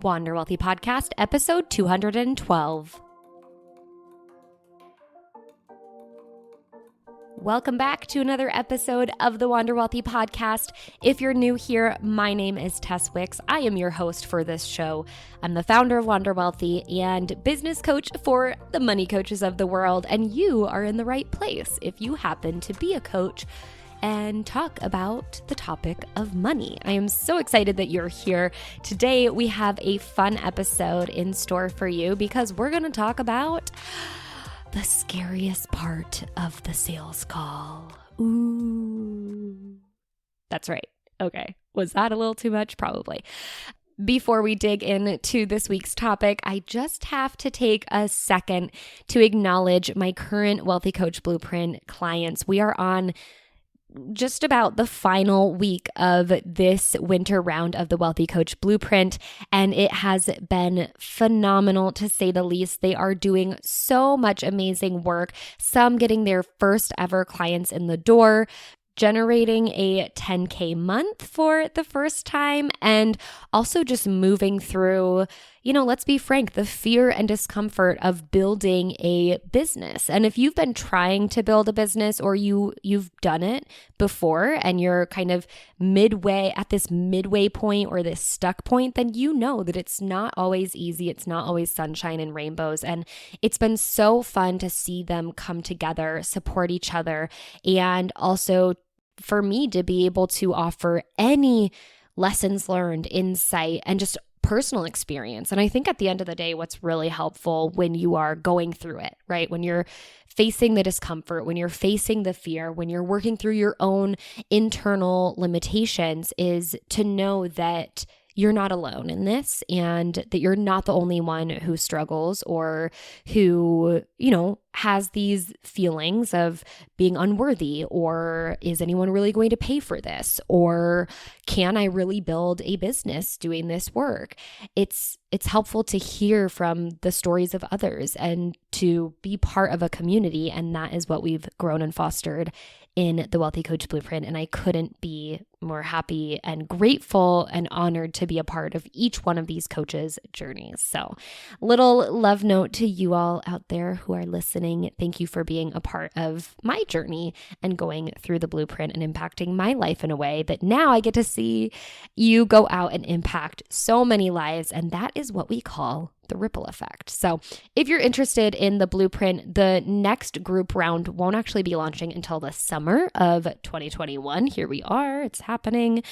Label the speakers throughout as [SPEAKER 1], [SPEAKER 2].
[SPEAKER 1] Wander Wealthy Podcast, episode 212. Welcome back to another episode of the Wander Wealthy Podcast. If you're new here, my name is Tess Wicks. I am your host for this show. I'm the founder of Wander Wealthy and business coach for the money coaches of the world, and you are in the right place if you happen to be a coach and talk about the topic of money. I am so excited that you're here. Today, we have a fun episode in store for you because we're going to talk about the scariest part of the sales call. Ooh. That's right. Okay. Was that a little too much? Probably. Before we dig into this week's topic, I just have to take a second to acknowledge my current Wealthy Coach Blueprint clients. We are on just about the final week of this winter round of the Wealthy Coach Blueprint, and it has been phenomenal to say the least. They are doing so much amazing work, some getting their first ever clients in the door, generating a 10K month for the first time, and also just moving through, let's be frank, the fear and discomfort of building a business. And if you've been trying to build a business or you've done it before and you're kind of at this midway point or this stuck point, then you know that it's not always easy. It's not always sunshine and rainbows. And it's been so fun to see them come together, support each other, and also for me to be able to offer any lessons learned, insight, and just personal experience. And I think at the end of the day, what's really helpful when you are going through it, right? When you're facing the discomfort, when you're facing the fear, when you're working through your own internal limitations, is to know that you're not alone in this and that you're not the only one who struggles or who, has these feelings of being unworthy, or is anyone really going to pay for this? Or can I really build a business doing this work? It's helpful to hear from the stories of others and to be part of a community. And that is what we've grown and fostered in the Wealthy Coach Blueprint. And I couldn't be more happy and grateful and honored to be a part of each one of these coaches' journeys. So, little love note to you all out there who are listening. Thank you for being a part of my journey and going through the blueprint and impacting my life in a way that now I get to see you go out and impact so many lives. And that is what we call the ripple effect. So if you're interested in the blueprint, the next group round won't actually be launching until the summer of 2021. Here we are, it's happening.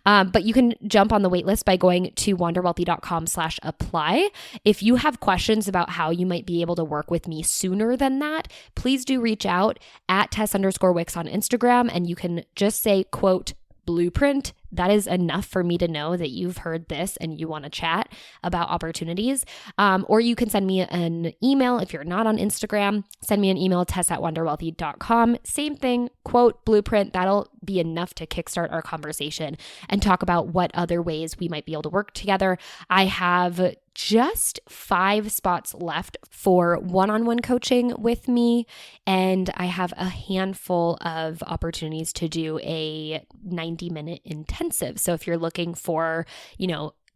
[SPEAKER 1] But you can jump on the waitlist by going to wanderwealthy.com/apply. If you have questions about how you might be able to work with me sooner than that, please do reach out at Tess_Wicks on Instagram, and you can just say, quote, blueprint. That is enough for me to know that you've heard this and you want to chat about opportunities. Or you can send me an email if you're not on Instagram. Send me an email, tess@wanderwealthy.com. Same thing, quote, blueprint. That'll be enough to kickstart our conversation and talk about what other ways we might be able to work together. I have just 5 spots left for one-on-one coaching with me, and I have a handful of opportunities to do a 90-minute intensive. So if you're looking for,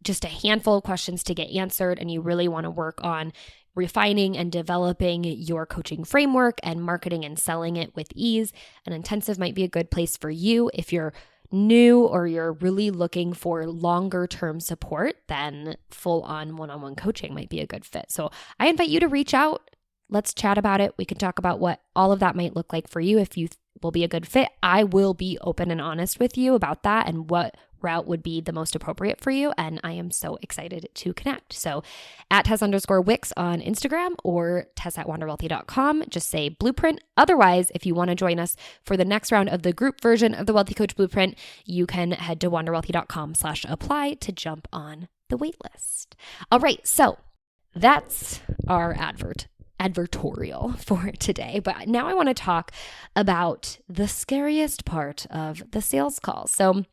[SPEAKER 1] just a handful of questions to get answered and you really want to work on refining and developing your coaching framework and marketing and selling it with ease, an intensive might be a good place for you. If you're new or you're really looking for longer term support, then full-on one-on-one coaching might be a good fit. So I invite you to reach out. Let's chat about it. We can talk about what all of that might look like for you. If you will be a good fit, I will be open and honest with you about that and what route would be the most appropriate for you. And I am so excited to connect. So at Tess_Wicks on Instagram or Tess@wanderwealthy.com, just say blueprint. Otherwise, if you want to join us for the next round of the group version of the Wealthy Coach Blueprint, you can head to wanderwealthy.com/apply to jump on the waitlist. All right. So that's our advertorial for today. But now I want to talk about the scariest part of the sales call. So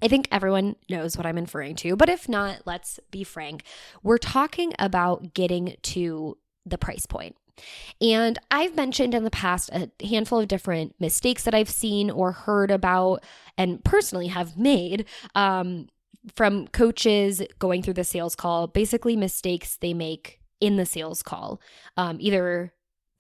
[SPEAKER 1] I think everyone knows what I'm referring to, but if not, let's be frank. We're talking about getting to the price point. And I've mentioned in the past a handful of different mistakes that I've seen or heard about and personally have made from coaches going through the sales call, basically mistakes they make in the sales call, either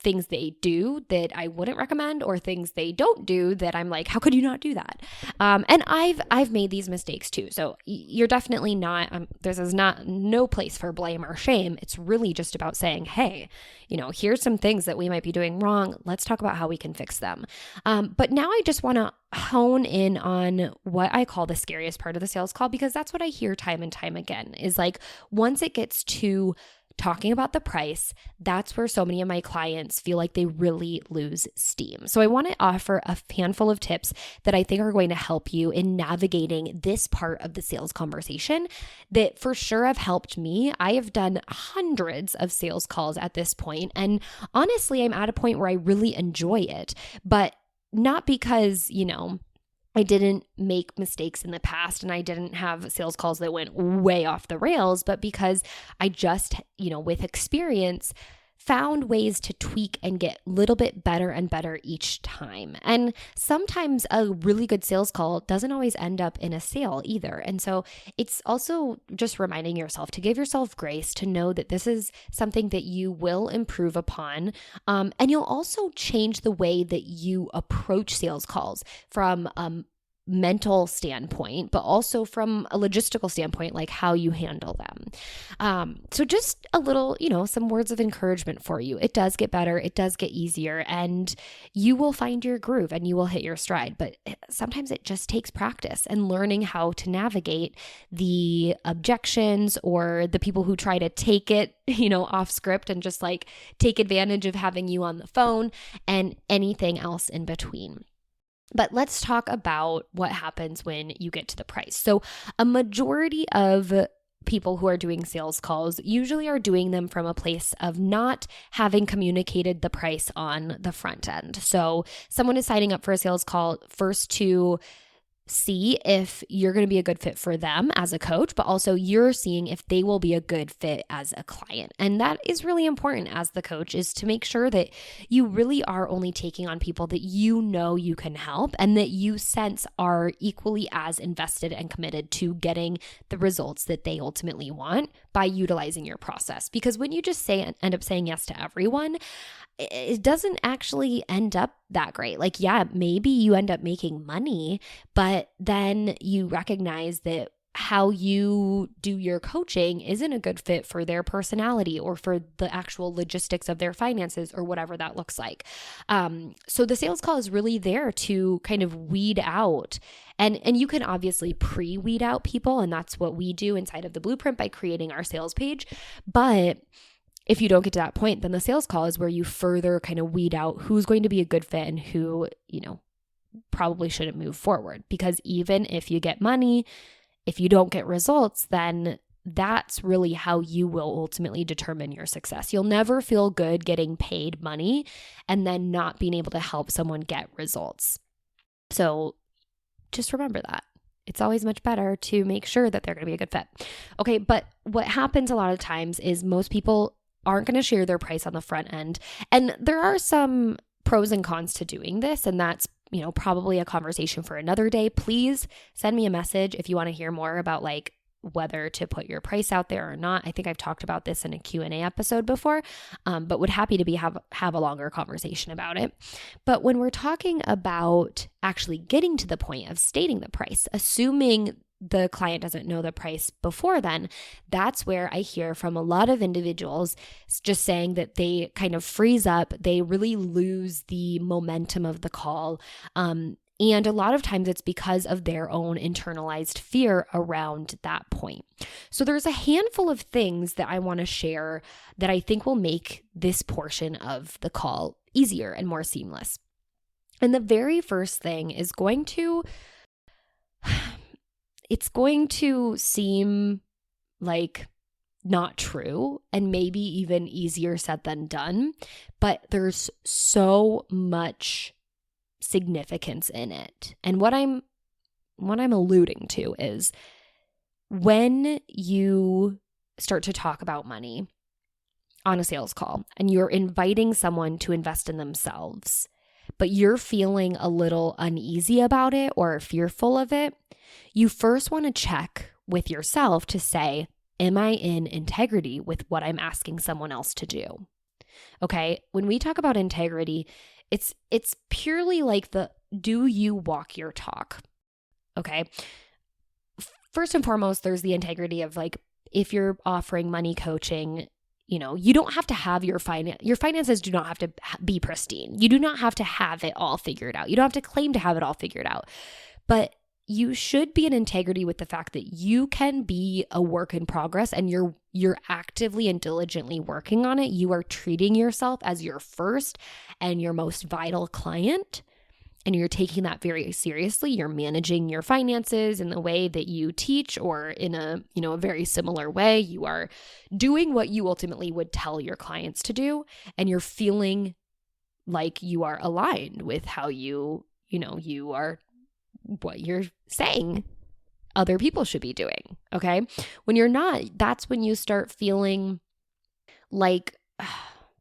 [SPEAKER 1] things they do that I wouldn't recommend or things they don't do that I'm like, how could you not do that? And I've made these mistakes too. So you're definitely not, this is no place for blame or shame. It's really just about saying, hey, here's some things that we might be doing wrong. Let's talk about how we can fix them. But now I just want to hone in on what I call the scariest part of the sales call, because that's what I hear time and time again is like, once it gets to talking about the price, that's where so many of my clients feel like they really lose steam. So I want to offer a handful of tips that I think are going to help you in navigating this part of the sales conversation that for sure have helped me. I have done hundreds of sales calls at this point, and honestly, I'm at a point where I really enjoy it, but not because, I didn't make mistakes in the past and I didn't have sales calls that went way off the rails, but because I just, with experience, found ways to tweak and get a little bit better and better each time. And sometimes a really good sales call doesn't always end up in a sale either. And so it's also just reminding yourself to give yourself grace to know that this is something that you will improve upon. And you'll also change the way that you approach sales calls from mental standpoint, but also from a logistical standpoint, like how you handle them. So just a little, some words of encouragement for you. It does get better. It does get easier, and you will find your groove and you will hit your stride. But sometimes it just takes practice and learning how to navigate the objections or the people who try to take it, off script and just like take advantage of having you on the phone and anything else in between. But let's talk about what happens when you get to the price. So a majority of people who are doing sales calls usually are doing them from a place of not having communicated the price on the front end. So someone is signing up for a sales call first to see if you're going to be a good fit for them as a coach, but also you're seeing if they will be a good fit as a client. And that is really important as the coach, is to make sure that you really are only taking on people that you can help and that you sense are equally as invested and committed to getting the results that they ultimately want by utilizing your process. Because when you just end up saying yes to everyone, it doesn't actually end up that great. Like, yeah, maybe you end up making money, but then you recognize that how you do your coaching isn't a good fit for their personality or for the actual logistics of their finances or whatever that looks like. So the sales call is really there to kind of weed out, and you can obviously pre-weed out people, and that's what we do inside of the Blueprint by creating our sales page. But if you don't get to that point, then the sales call is where you further kind of weed out who's going to be a good fit and who, probably shouldn't move forward. Because even if you get money, if you don't get results, then that's really how you will ultimately determine your success. You'll never feel good getting paid money and then not being able to help someone get results. So just remember that. It's always much better to make sure that they're going to be a good fit. Okay, but what happens a lot of times is most people aren't going to share their price on the front end. And there are some pros and cons to doing this, and that's, probably a conversation for another day. Please send me a message if you want to hear more about like whether to put your price out there or not. I think I've talked about this in a Q&A episode before, but would happy to have a longer conversation about it. But when we're talking about actually getting to the point of stating the price, assuming the client doesn't know the price before then, that's where I hear from a lot of individuals just saying that they kind of freeze up, they really lose the momentum of the call. And a lot of times it's because of their own internalized fear around that point. So there's a handful of things that I want to share that I think will make this portion of the call easier and more seamless. And the very first thing is it's going to seem like not true and maybe even easier said than done, but there's so much significance in it. And what I'm alluding to is when you start to talk about money on a sales call and you're inviting someone to invest in themselves, but you're feeling a little uneasy about it or fearful of it, you first want to check with yourself to say, am I in integrity with what I'm asking someone else to do? Okay, when we talk about integrity, it's purely like do you walk your talk? Okay. First and foremost, there's the integrity of like, if you're offering money coaching, you don't have to have your finances do not have to be pristine. You do not have to have it all figured out. You don't have to claim to have it all figured out. But you should be in integrity with the fact that you can be a work in progress and you're actively and diligently working on it. You are treating yourself as your first and your most vital client. And you're taking that very seriously. You're managing your finances in the way that you teach, or in a very similar way. You are doing what you ultimately would tell your clients to do, and you're feeling like you are aligned with how you are what you're saying other people should be doing. Okay? When you're not, that's when you start feeling like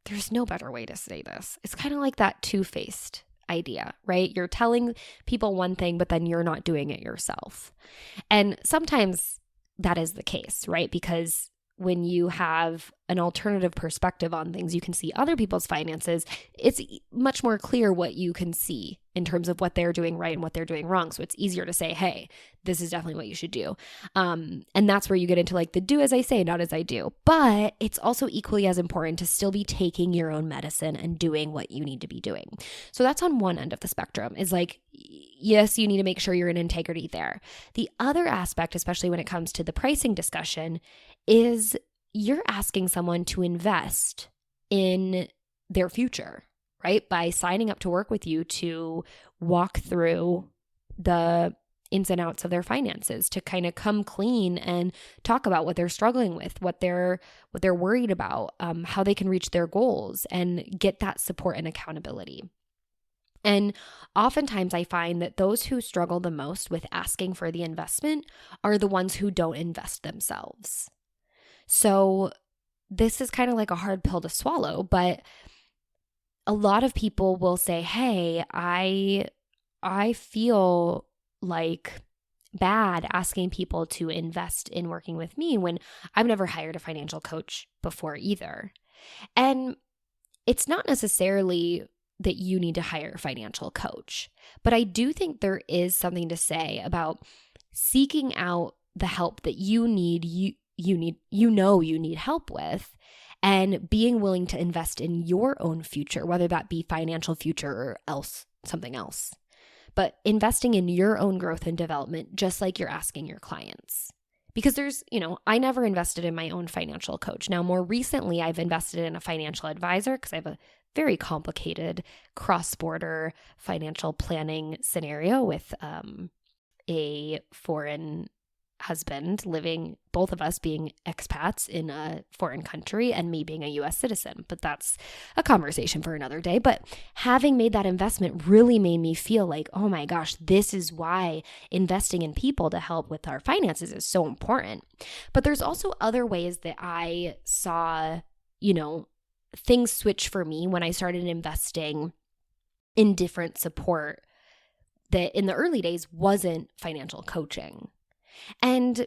[SPEAKER 1] there's no better way to say this. It's kind of like that two-faced idea, right? You're telling people one thing, but then you're not doing it yourself. And sometimes that is the case, right? Because when you have an alternative perspective on things, you can see other people's finances. It's much more clear what you can see in terms of what they're doing right and what they're doing wrong. So it's easier to say, hey, this is definitely what you should do. And that's where you get into like the do as I say, not as I do. But it's also equally as important to still be taking your own medicine and doing what you need to be doing. So that's on one end of the spectrum, is like, yes, you need to make sure you're in integrity there. The other aspect, especially when it comes to the pricing discussion, is you're asking someone to invest in their future, right? By signing up to work with you to walk through the ins and outs of their finances, to kind of come clean and talk about what they're struggling with, what they're worried about, how they can reach their goals and get that support and accountability. And oftentimes I find that those who struggle the most with asking for the investment are the ones who don't invest themselves. So this is kind of like a hard pill to swallow, but a lot of people will say, hey, I feel like bad asking people to invest in working with me when I've never hired a financial coach before either. And it's not necessarily that you need to hire a financial coach, but I do think there is something to say about seeking out the help that you need help with, and being willing to invest in your own future, whether that be financial future or something else. But investing in your own growth and development, just like you're asking your clients. Because I never invested in my own financial coach. Now, more recently, I've invested in a financial advisor because I have a very complicated cross-border financial planning scenario with a foreign husband living, both of us being expats in a foreign country and me being a US citizen. But that's a conversation for another day. But having made that investment really made me feel like, oh my gosh, this is why investing in people to help with our finances is so important. But there's also other ways that I saw, things switch for me when I started investing in different support that in the early days wasn't financial coaching. And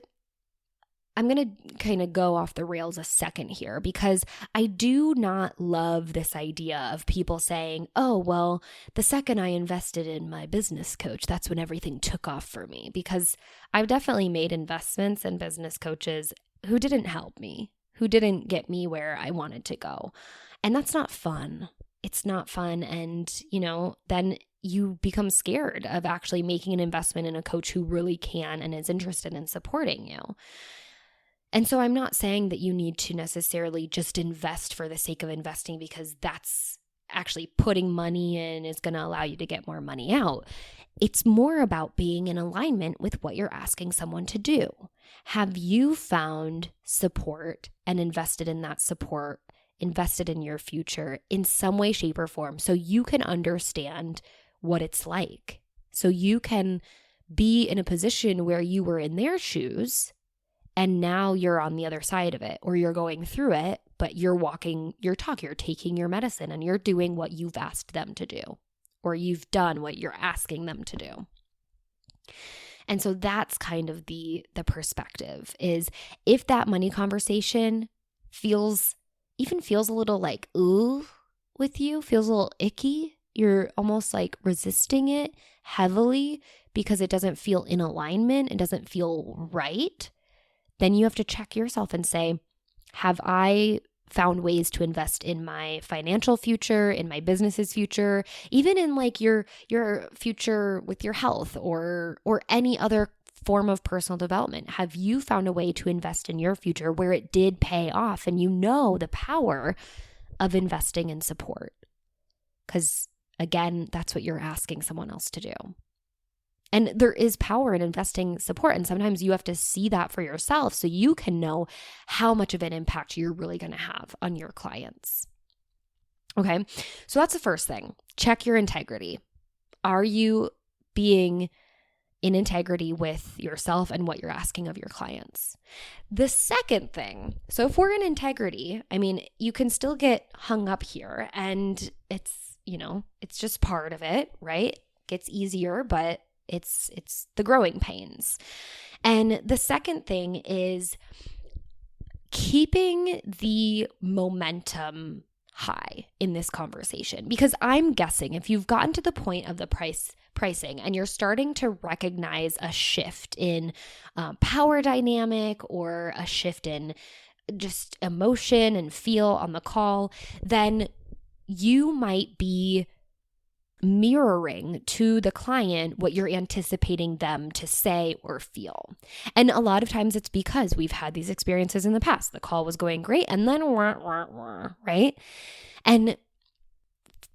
[SPEAKER 1] I'm going to kind of go off the rails a second here, because I do not love this idea of people saying, oh, well, the second I invested in my business coach, that's when everything took off for me. Because I've definitely made investments in business coaches who didn't help me, who didn't get me where I wanted to go. And that's not fun. It's not fun. And, then you become scared of actually making an investment in a coach who really can and is interested in supporting you. And so I'm not saying that you need to necessarily just invest for the sake of investing, because that's actually putting money in is going to allow you to get more money out. It's more about being in alignment with what you're asking someone to do. Have you found support and invested in that support, invested in your future in some way, shape, or form, so you can understand what it's like, so you can be in a position where you were in their shoes and now you're on the other side of it, or you're going through it, but you're walking your talk, you're taking your medicine, and you're doing what you've asked them to do, or you've done what you're asking them to do. And so that's kind of the perspective is if that money conversation feels a little like, ooh, with you, feels a little icky, you're almost like resisting it heavily because it doesn't feel in alignment, it doesn't feel right, then you have to check yourself and say, have I found ways to invest in my financial future, in my business's future, even in like your future with your health or any other form of personal development? Have you found a way to invest in your future where it did pay off and you know the power of investing in support? Because again, that's what you're asking someone else to do. And there is power in investing support. And sometimes you have to see that for yourself so you can know how much of an impact you're really going to have on your clients. Okay, so that's the first thing. Check your integrity. Are you being in integrity with yourself and what you're asking of your clients? The second thing, so if we're in integrity, I mean, you can still get hung up here and it's just part of it, right? It gets easier, but it's the growing pains. And the second thing is keeping the momentum high in this conversation, because I'm guessing if you've gotten to the point of the pricing and you're starting to recognize a shift in power dynamic or a shift in just emotion and feel on the call, then you might be mirroring to the client what you're anticipating them to say or feel. And a lot of times it's because we've had these experiences in the past. The call was going great and then right? And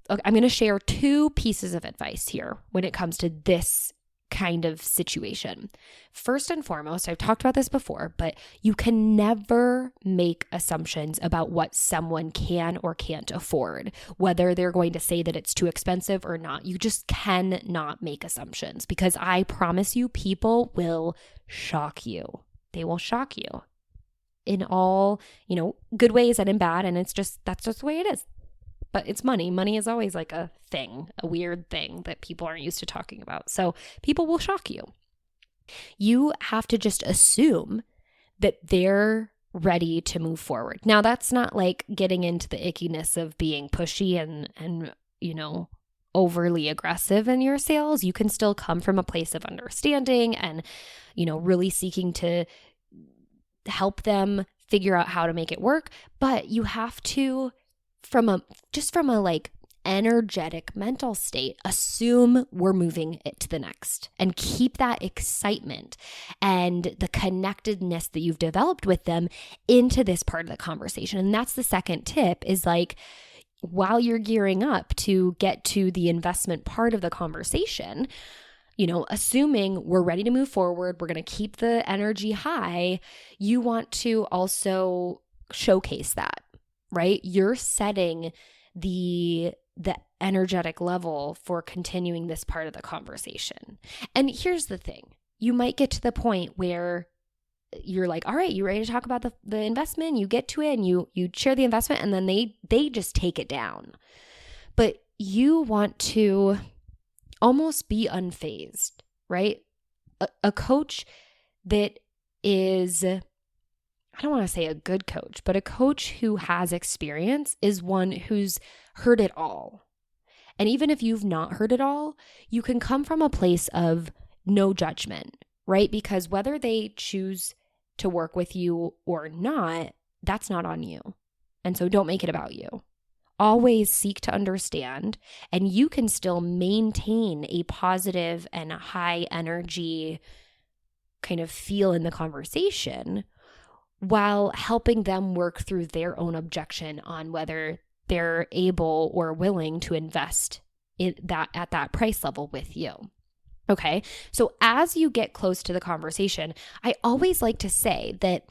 [SPEAKER 1] I'm going to share two pieces of advice here when it comes to this kind of situation. First and foremost, I've talked about this before, but you can never make assumptions about what someone can or can't afford, whether they're going to say that it's too expensive or not. You just cannot make assumptions, because I promise you, people will shock you. They will shock you in all, good ways and in bad. And that's just the way it is. But it's money. Money is always like a thing, a weird thing that people aren't used to talking about. So people will shock you. You have to just assume that they're ready to move forward. Now, that's not like getting into the ickiness of being pushy and overly aggressive in your sales. You can still come from a place of understanding and, really seeking to help them figure out how to make it work. But you have to, from a like energetic mental state, assume we're moving it to the next and keep that excitement and the connectedness that you've developed with them into this part of the conversation. And that's the second tip, is like, while you're gearing up to get to the investment part of the conversation, assuming we're ready to move forward, we're going to keep the energy high, you want to also showcase that. Right? You're setting the energetic level for continuing this part of the conversation. And here's the thing. You might get to the point where you're like, all right, you ready to talk about the investment? You get to it and you share the investment, and then they just take it down. But you want to almost be unfazed, right? A coach that is, I don't want to say a good coach, but a coach who has experience is one who's heard it all. And even if you've not heard it all, you can come from a place of no judgment, right? Because whether they choose to work with you or not, that's not on you. And so don't make it about you. Always seek to understand, and you can still maintain a positive and high energy kind of feel in the conversation while helping them work through their own objection on whether they're able or willing to invest in that at that price level with you. Okay, so as you get close to the conversation, I always like to say that,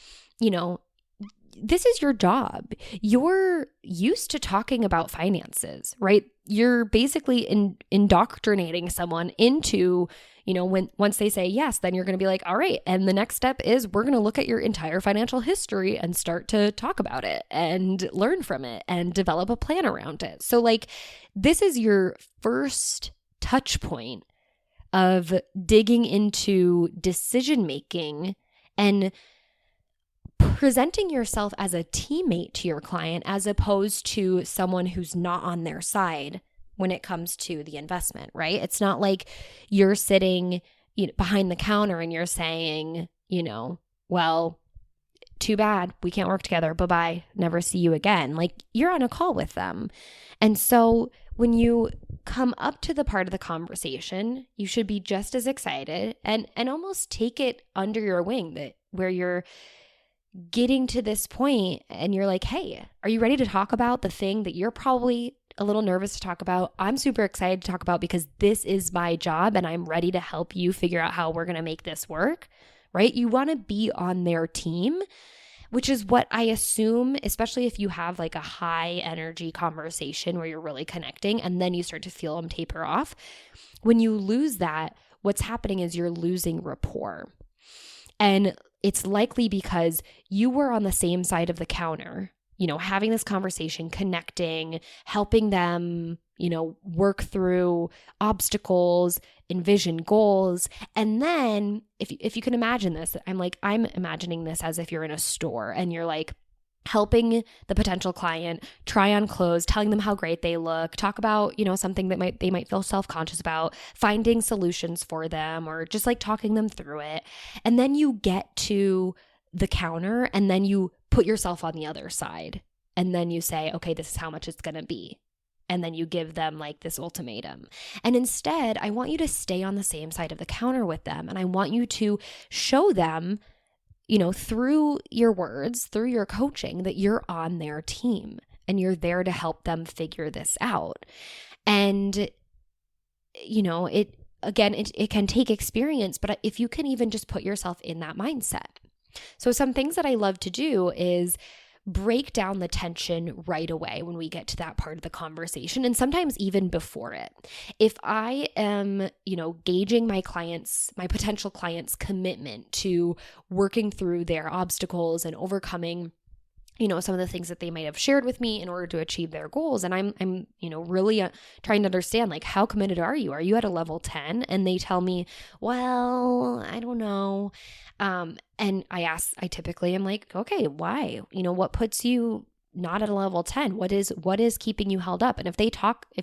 [SPEAKER 1] this is your job. You're used to talking about finances, right? You're basically indoctrinating someone into, once they say yes, then you're going to be like, all right. And the next step is we're going to look at your entire financial history and start to talk about it and learn from it and develop a plan around it. So like, this is your first touch point of digging into decision making and presenting yourself as a teammate to your client as opposed to someone who's not on their side when it comes to the investment, right? It's not like you're sitting behind the counter and you're saying, well, too bad, we can't work together, bye-bye, never see you again. Like, you're on a call with them. And so when you come up to the part of the conversation, you should be just as excited and almost take it under your wing, that where you're getting to this point and you're like, hey, are you ready to talk about the thing that you're probably a little nervous to talk about? I'm super excited to talk about because this is my job and I'm ready to help you figure out how we're going to make this work, right? You want to be on their team, which is what I assume, especially if you have like a high energy conversation where you're really connecting and then you start to feel them taper off. When you lose that, what's happening is you're losing rapport. And it's likely because you were on the same side of the counter, having this conversation, connecting, helping them, work through obstacles, envision goals. And then if you can imagine this, I'm imagining this as if you're in a store and you're like helping the potential client try on clothes, telling them how great they look, talk about, something that they might feel self-conscious about, finding solutions for them, or just like talking them through it. And then you get to the counter and then you put yourself on the other side. And then you say, okay, this is how much it's going to be. And then you give them like this ultimatum. And instead, I want you to stay on the same side of the counter with them. And I want you to show them, through your words, through your coaching, that you're on their team and you're there to help them figure this out. And, it can take experience, but if you can even just put yourself in that mindset. So some things that I love to do is break down the tension right away when we get to that part of the conversation, and sometimes even before it. If I am, gauging my potential clients' commitment to working through their obstacles and overcoming, some of the things that they might have shared with me in order to achieve their goals, and I'm really trying to understand, like, how committed are you? Are you at a level 10? And they tell me, well, I don't know. And I typically am like, okay, why? What puts you not at a level 10? What is keeping you held up? And if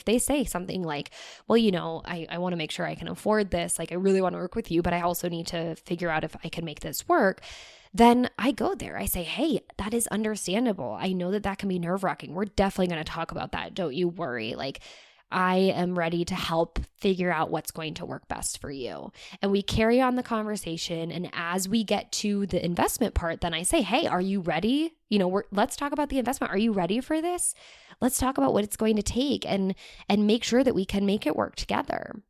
[SPEAKER 1] they say something like, well, I want to make sure I can afford this. Like, I really want to work with you, but I also need to figure out if I can make this work. Then I go there. I say, hey, that is understandable. I know that can be nerve-wracking. We're definitely going to talk about that. Don't you worry. Like, I am ready to help figure out what's going to work best for you. And we carry on the conversation. And as we get to the investment part, then I say, hey, are you ready? Let's talk about the investment. Are you ready for this? Let's talk about what it's going to take and make sure that we can make it work together.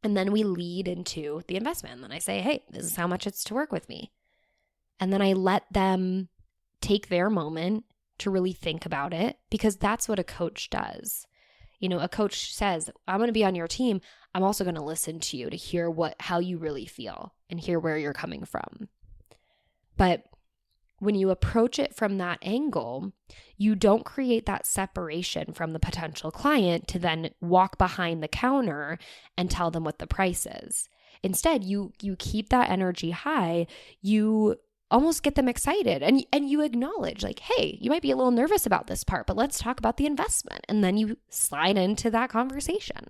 [SPEAKER 1] And then we lead into the investment. And then I say, hey, this is how much it's to work with me. And then I let them take their moment to really think about it, because that's what a coach does. A coach says, I'm going to be on your team. I'm also going to listen to you to hear how you really feel and hear where you're coming from. But when you approach it from that angle, you don't create that separation from the potential client to then walk behind the counter and tell them what the price is. Instead, you keep that energy high. You almost get them excited and you acknowledge, like, hey, you might be a little nervous about this part, but let's talk about the investment. And then you slide into that conversation.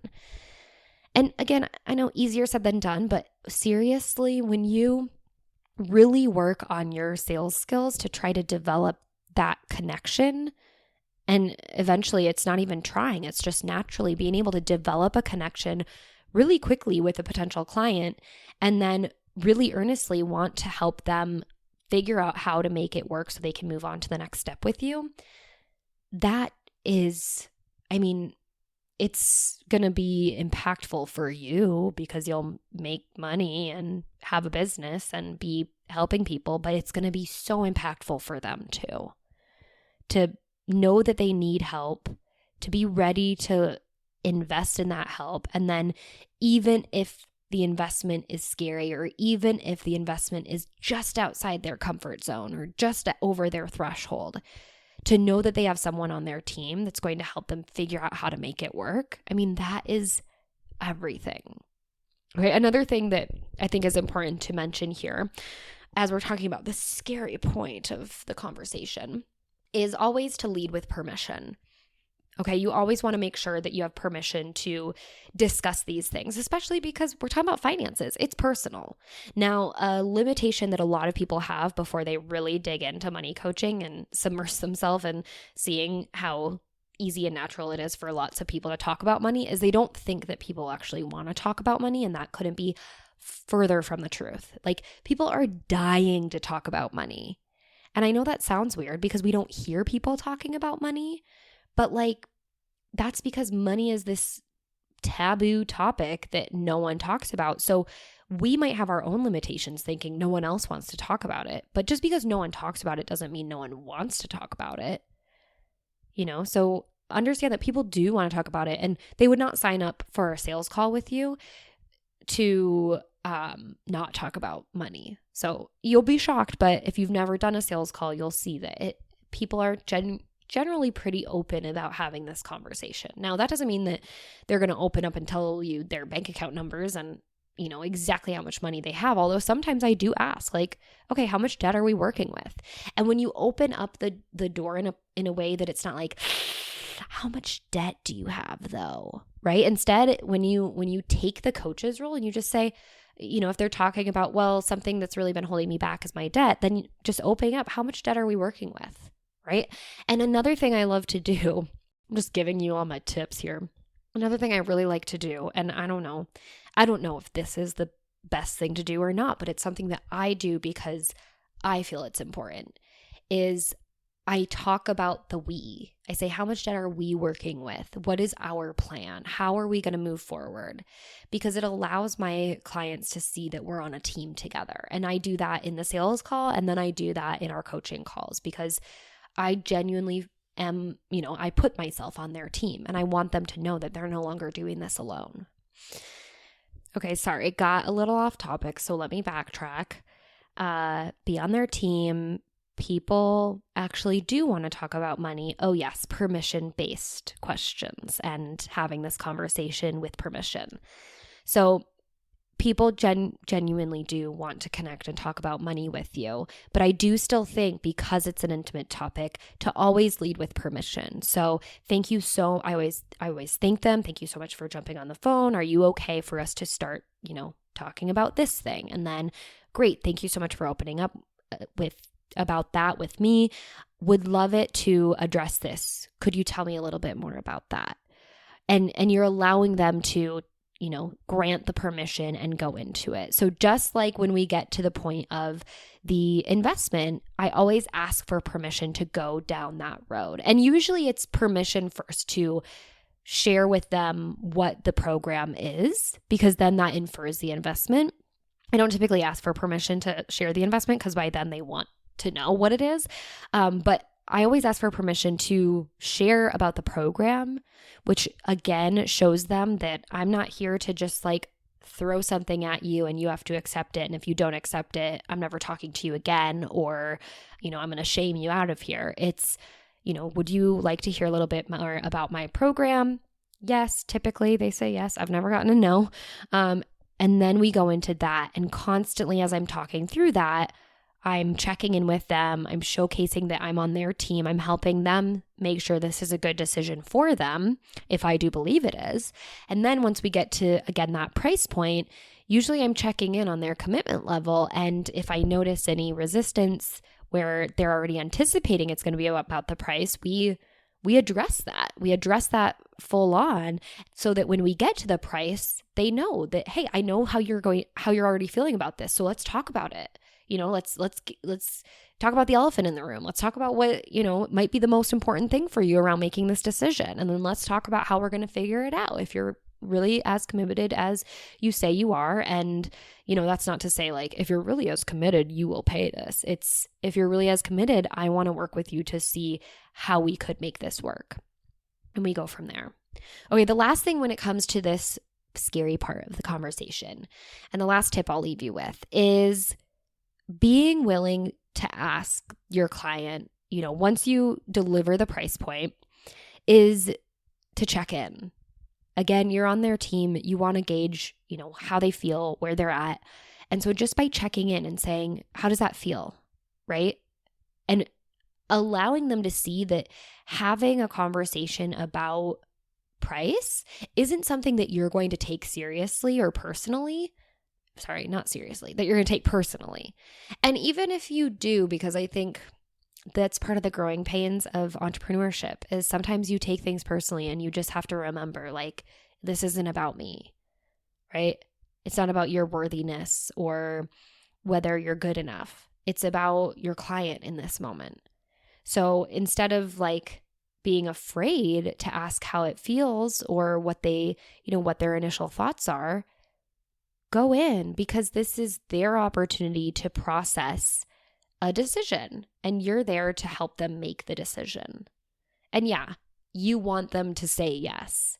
[SPEAKER 1] And again, I know easier said than done, but seriously, when you really work on your sales skills to try to develop that connection, and eventually it's not even trying, it's just naturally being able to develop a connection really quickly with a potential client, and then really earnestly want to help them figure out how to make it work so they can move on to the next step with you. That is, it's going to be impactful for you because you'll make money and have a business and be helping people, but it's going to be so impactful for them too. To know that they need help, to be ready to invest in that help. And then even if the investment is scary, or even if the investment is just outside their comfort zone or just over their threshold, to know that they have someone on their team that's going to help them figure out how to make it work. That is everything. Okay, another thing that I think is important to mention here, as we're talking about the scary point of the conversation, is always to lead with permission. Okay, you always want to make sure that you have permission to discuss these things, especially because we're talking about finances. It's personal. Now, a limitation that a lot of people have before they really dig into money coaching and submerge themselves in seeing how easy and natural it is for lots of people to talk about money is they don't think that people actually want to talk about money, and that couldn't be further from the truth. Like, people are dying to talk about money. And I know that sounds weird because we don't hear people talking about money, but like, that's because money is this taboo topic that no one talks about. So we might have our own limitations thinking no one else wants to talk about it. But just because no one talks about it doesn't mean no one wants to talk about it. So understand that people do want to talk about it, and they would not sign up for a sales call with you to not talk about money. So you'll be shocked, but if you've never done a sales call, you'll see that people are generally pretty open about having this conversation. Now, that doesn't mean that they're going to open up and tell you their bank account numbers and exactly how much money they have. Although sometimes I do ask, like, okay, how much debt are we working with? And when you open up the door in a way that it's not like, how much debt do you have though? Right? Instead, when you take the coach's role and you just say, if they're talking about, well, something that's really been holding me back is my debt, then just opening up, how much debt are we working with? Right? And another thing I love to do, I'm just giving you all my tips here. Another thing I really like to do, and I don't know if this is the best thing to do or not, but it's something that I do because I feel it's important, is I talk about the we. I say, how much debt are we working with? What is our plan? How are we going to move forward? Because it allows my clients to see that we're on a team together. And I do that in the sales call, and then I do that in our coaching calls because I genuinely I put myself on their team, and I want them to know that they're no longer doing this alone. Okay, sorry, got a little off topic, so let me backtrack. Be on their team. People actually do want to talk about money. Oh yes, permission-based questions and having this conversation with permission. So people genuinely do want to connect and talk about money with you, but I do still think, because it's an intimate topic, to always lead with permission. So thank you I always thank them. Thank you so much for jumping on the phone. Are you okay for us to start, talking about this thing? And then, great. Thank you so much for opening up about that with me. Would love it to address this. Could you tell me a little bit more about that? And you're allowing them to grant the permission and go into it. So just like when we get to the point of the investment, I always ask for permission to go down that road. And usually it's permission first to share with them what the program is, because then that infers the investment. I don't typically ask for permission to share the investment because by then they want to know what it is. But I always ask for permission to share about the program, which again shows them that I'm not here to just like throw something at you and you have to accept it. And if you don't accept it, I'm never talking to you again, or, I'm going to shame you out of here. It's, would you like to hear a little bit more about my program? Yes, typically they say yes. I've never gotten a no. And then we go into that, and constantly as I'm talking through that, I'm checking in with them. I'm showcasing that I'm on their team. I'm helping them make sure this is a good decision for them, if I do believe it is. And then once we get to, again, that price point, usually I'm checking in on their commitment level. And if I notice any resistance where they're already anticipating it's going to be about the price, we address that. We address that full on, so that when we get to the price, they know that, hey, I know how you're already feeling about this. So let's talk about it. Let's talk about the elephant in the room. Let's talk about what, might be the most important thing for you around making this decision. And then let's talk about how we're going to figure it out if you're really as committed as you say you are. And, that's not to say like, if you're really as committed, you will pay this. It's, if you're really as committed, I want to work with you to see how we could make this work. And we go from there. Okay, the last thing when it comes to this scary part of the conversation, and the last tip I'll leave you with, is being willing to ask your client, once you deliver the price point, is to check in. Again, you're on their team. You want to gauge, how they feel, where they're at. And so just by checking in and saying, how does that feel? Right? And allowing them to see that having a conversation about price isn't something that you're going to take seriously or personally. Sorry, not seriously, that you're going to take personally. And even if you do, because I think that's part of the growing pains of entrepreneurship, is sometimes you take things personally and you just have to remember, like, this isn't about me, right? It's not about your worthiness or whether you're good enough. It's about your client in this moment. So instead of like being afraid to ask how it feels or what what their initial thoughts are, go in, because this is their opportunity to process a decision and you're there to help them make the decision. And yeah, you want them to say yes,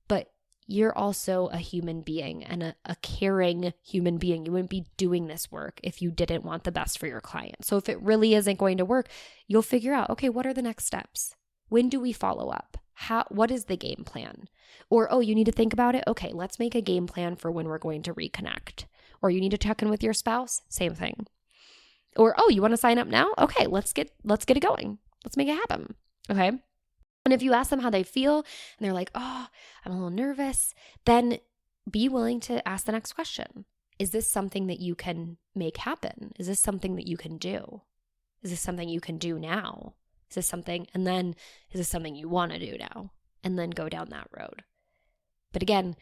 [SPEAKER 1] but you're also a human being and a caring human being. You wouldn't be doing this work if you didn't want the best for your client. So if it really isn't going to work, you'll figure out, okay, what are the next steps? When do we follow up? What is the game plan? Or, oh, you need to think about it? Okay, let's make a game plan for when we're going to reconnect. Or you need to check in with your spouse? Same thing. Or, oh, you want to sign up now? Okay, let's get it going. Let's make it happen. Okay? And if you ask them how they feel and they're like, oh, I'm a little nervous, then be willing to ask the next question. Is this something that you can make happen? Is this something that you can do? Is this something you can do now? Is this something you want to do now? And then go down that road. But again,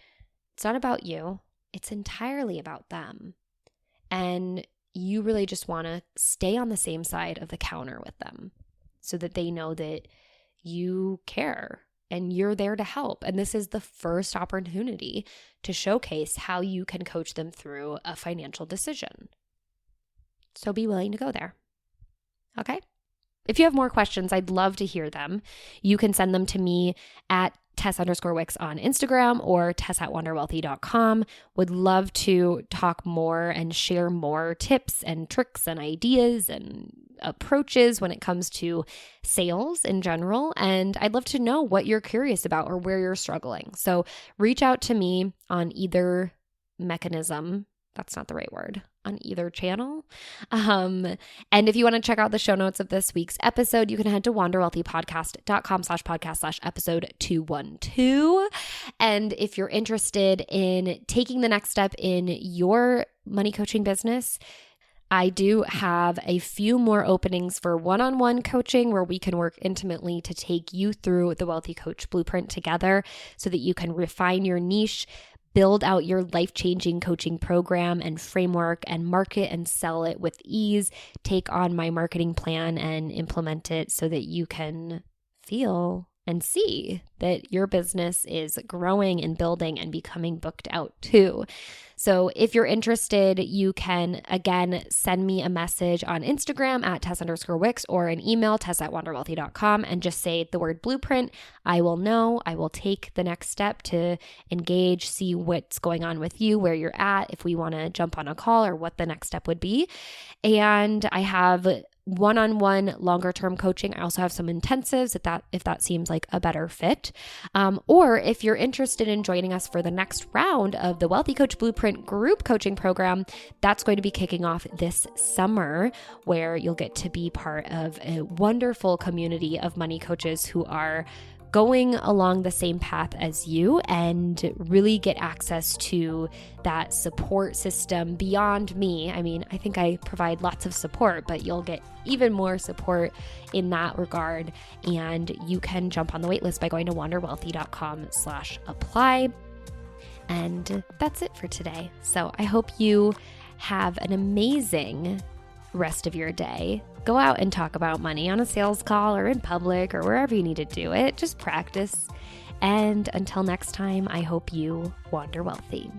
[SPEAKER 1] it's not about you. It's entirely about them. And you really just want to stay on the same side of the counter with them so that they know that you care and you're there to help. And this is the first opportunity to showcase how you can coach them through a financial decision. So be willing to go there. Okay? If you have more questions, I'd love to hear them. You can send them to me at Tess_Wicks on Instagram or Tess@wanderwealthy.com. Would love to talk more and share more tips and tricks and ideas and approaches when it comes to sales in general. And I'd love to know what you're curious about or where you're struggling. So reach out to me on either mechanism. That's not the right word. On either channel. And if you want to check out the show notes of this week's episode, you can head to wanderwealthypodcast.com/podcast/episode 212. And if you're interested in taking the next step in your money coaching business, I do have a few more openings for one-on-one coaching where we can work intimately to take you through the Wealthy Coach Blueprint together so that you can refine your niche, build out your life-changing coaching program and framework, and market and sell it with ease. Take on my marketing plan and implement it so that you can feel and see that your business is growing and building and becoming booked out too. So if you're interested, you can, again, send me a message on Instagram at Tess_Wicks or an email, Tess@wanderwealthy.com, and just say the word blueprint. I will know. I will take the next step to engage, see what's going on with you, where you're at, if we want to jump on a call or what the next step would be. And I have one-on-one longer-term coaching. I also have some intensives if that seems like a better fit. Or if you're interested in joining us for the next round of the Wealthy Coach Blueprint group coaching program, that's going to be kicking off this summer, where you'll get to be part of a wonderful community of money coaches who are going along the same path as you and really get access to that support system beyond me. I mean, I think I provide lots of support, but you'll get even more support in that regard. And you can jump on the waitlist by going to wanderwealthy.com/apply. And that's it for today. So I hope you have an amazing rest of your day. Go out and talk about money on a sales call or in public or wherever you need to do it. Just practice. And until next time, I hope you wander wealthy.